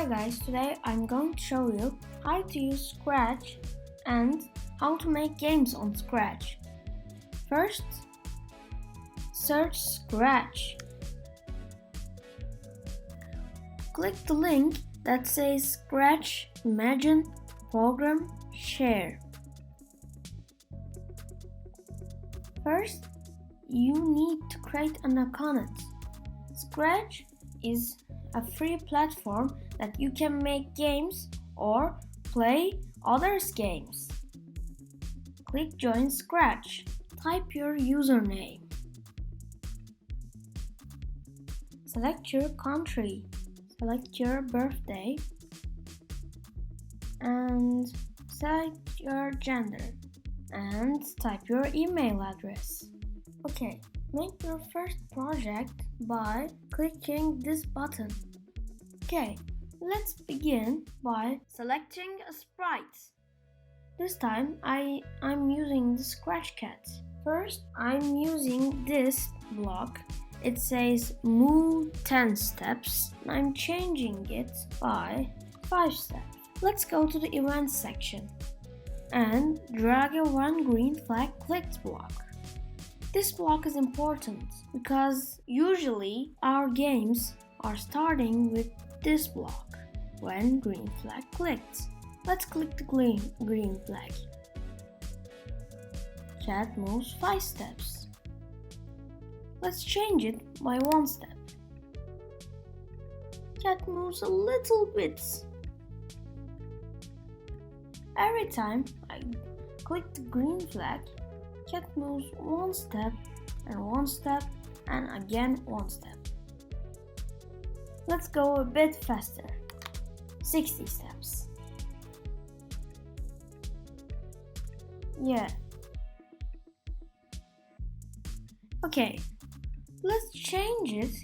guys, today I'm going to show you how to use Scratch and how to make games on Scratch. First, search Scratch. Click the link that says Scratch, Imagine, Program, Share. First, you need to create an account. Scratch is a free platform that you can make games or play others' games. Click Join Scratch. Type your username. Select your country. Select your birthday. And select your gender. And type your email address. Okay, make your first project by clicking this button. Okay, let's begin by selecting a sprite. This time I'm using the Scratch Cat. First, I'm using this block. It says move 10 steps. I'm changing it by 5 steps. Let's go to the events section and drag a one green flag clicked block. This block is important because usually our games are starting with this block when green flag clicked. Let's click the green flag. Cat moves 5 steps. Let's change it by 1 step. Cat moves a little bit. Every time I click the green flag, cat moves 1 step and 1 step and again 1 step. Let's go a bit faster. 60 steps. Yeah. Okay, let's change it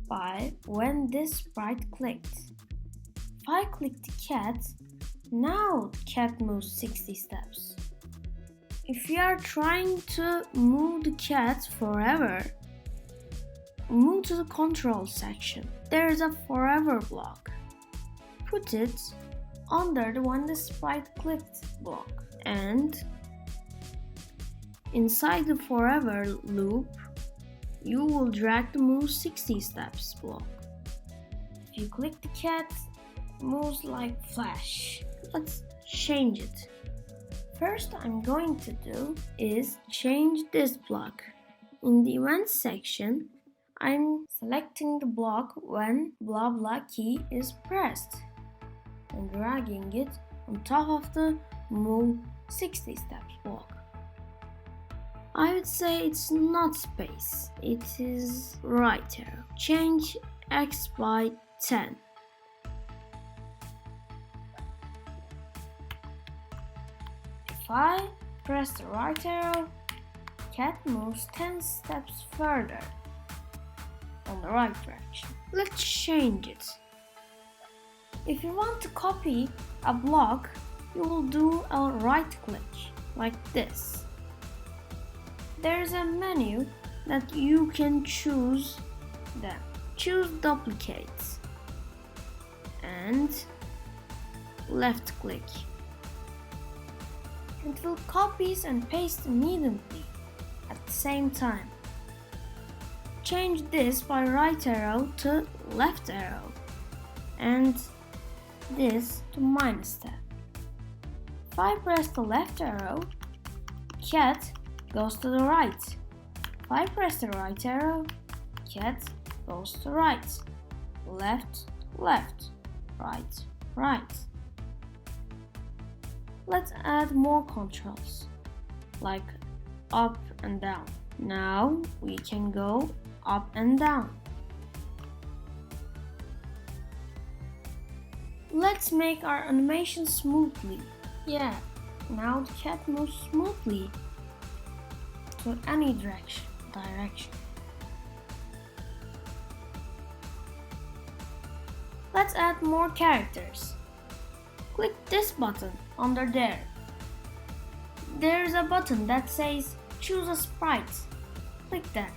by when this sprite clicked. If I click the cat, now the cat moves 60 steps. If you are trying to move the cat forever, move to the control section. There is a forever block. Put it under the when the sprite clicked block. And inside the forever loop, you will drag the move 60 steps block. If you click the cat, it moves like flash. Let's change it. First I'm going to do is change this block. In the events section, I'm selecting the block when blah blah key is pressed and dragging it on top of the move 60 steps block. I would say it's not space, it is right arrow. Change X by 10. If I press the right arrow, cat moves 10 steps further on the right direction. Let's change it. If you want to copy a block, you will do a right click like this. There is a menu that you can choose them. Choose duplicate and left click. It will copy and paste immediately at the same time. Change this by right arrow to left arrow and this to minus step. If I press the left arrow, cat goes to the right. If I press the right arrow, cat goes to right. Left, left, right, right. Let's add more controls, like up and down. Now we can go up and down. Let's make our animation smoothly. Yeah, now the cat moves smoothly to any direction. Let's add more characters. Click this button under there. There is a button that says choose a sprite. Click that.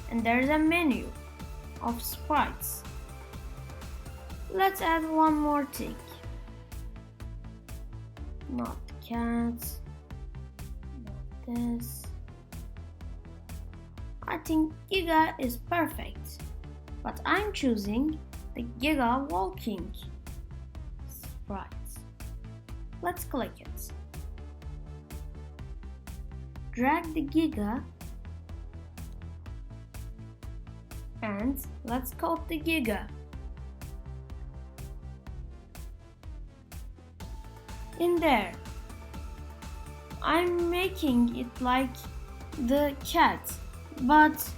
And there is a menu. of sprites. Let's add one more thing. Not cats, not this. I think Giga is perfect, but I'm choosing the Giga walking sprite. Let's click it. Drag the Giga and let's code the Giga. In there, I'm making it like the cat, but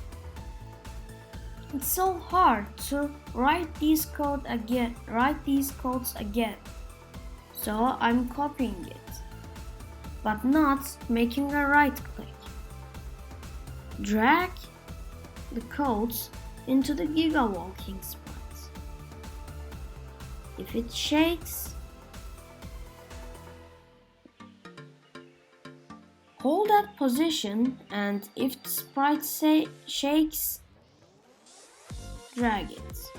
it's so hard to write these codes again. So I'm copying it, but not making a right click. Drag the codes into the Giga walking sprite. If it shakes, hold that position, and if the sprite shakes, drag it.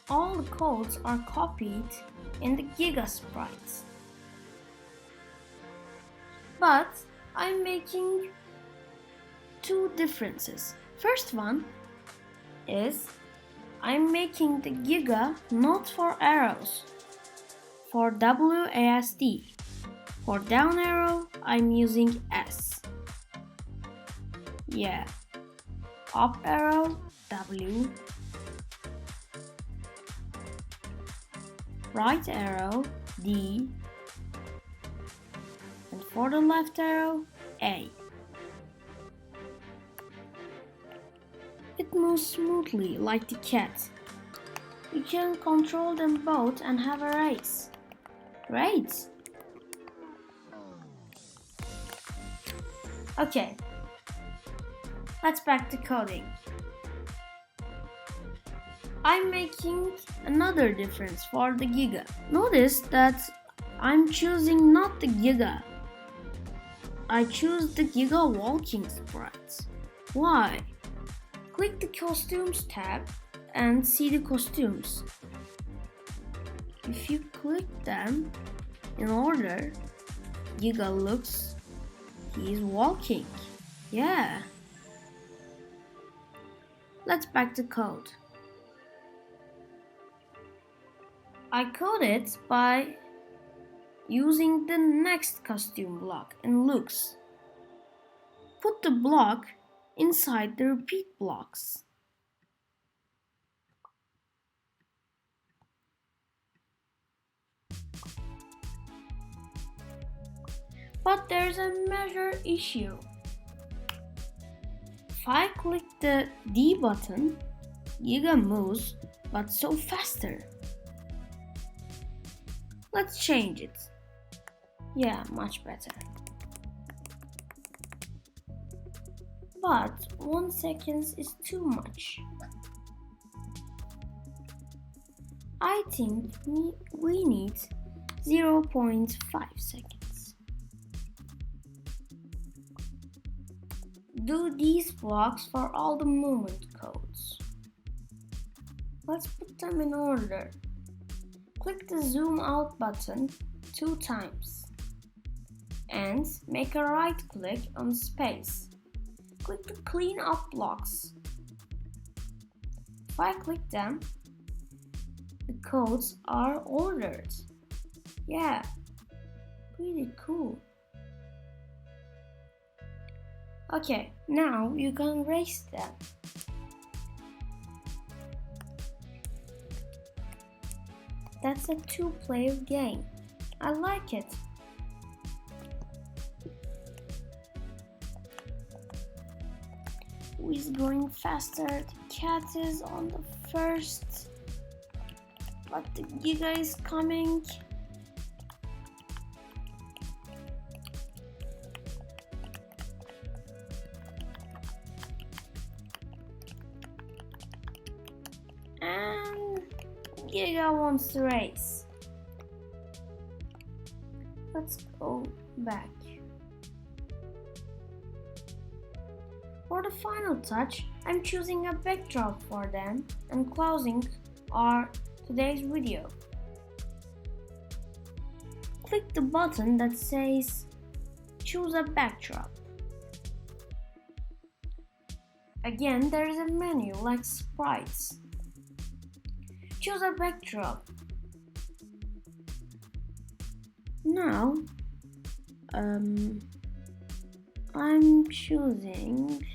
All the codes are copied in the Giga sprites. But I'm making two differences. First one is I'm making the Giga not for arrows, for WASD. For down arrow, I'm using S. Yeah. Up arrow, W. Right arrow, D. And for the left arrow, A. It moves smoothly like the cat. You can control them both and have a race. Great! Okay, let's back to coding. I'm making another difference for the Giga. Notice that I'm choosing not the Giga. I choose the Giga walking sprite. Why? Click the costumes tab and see the costumes. If you click them in order, Giga looks he's walking. Yeah. Let's back to code. I code it by using the next costume block in looks. Put the block inside the repeat blocks. But there's a major issue. If I click the D button, Giga moves, but so faster. Let's change it. Yeah, much better. But 1 second is too much. I think we need 0.5 seconds. Do these blocks for all the movement codes. Let's put them in order. Click the zoom out button 2 times and make a right click on space. Click the clean up blocks. If I click them, the codes are ordered. Yeah, pretty cool. Okay, now you can race them. That's a 2-player game. I like it. Who is going faster? The cat is on the first, but the Giga is coming. And Giga wants to race. Let's go back. For the final touch, I'm choosing a backdrop for them and closing our today's video. Click the button that says choose a backdrop. Again, there is a menu like sprites. Choose a backdrop. Now, I'm choosing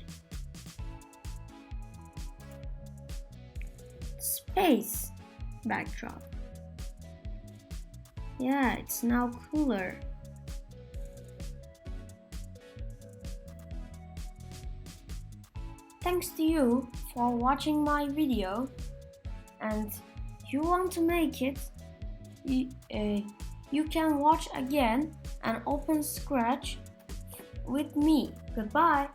space backdrop. Yeah, it's now cooler. Thanks to you for watching my video, and if you want to make it, you can watch again and open Scratch with me. Goodbye.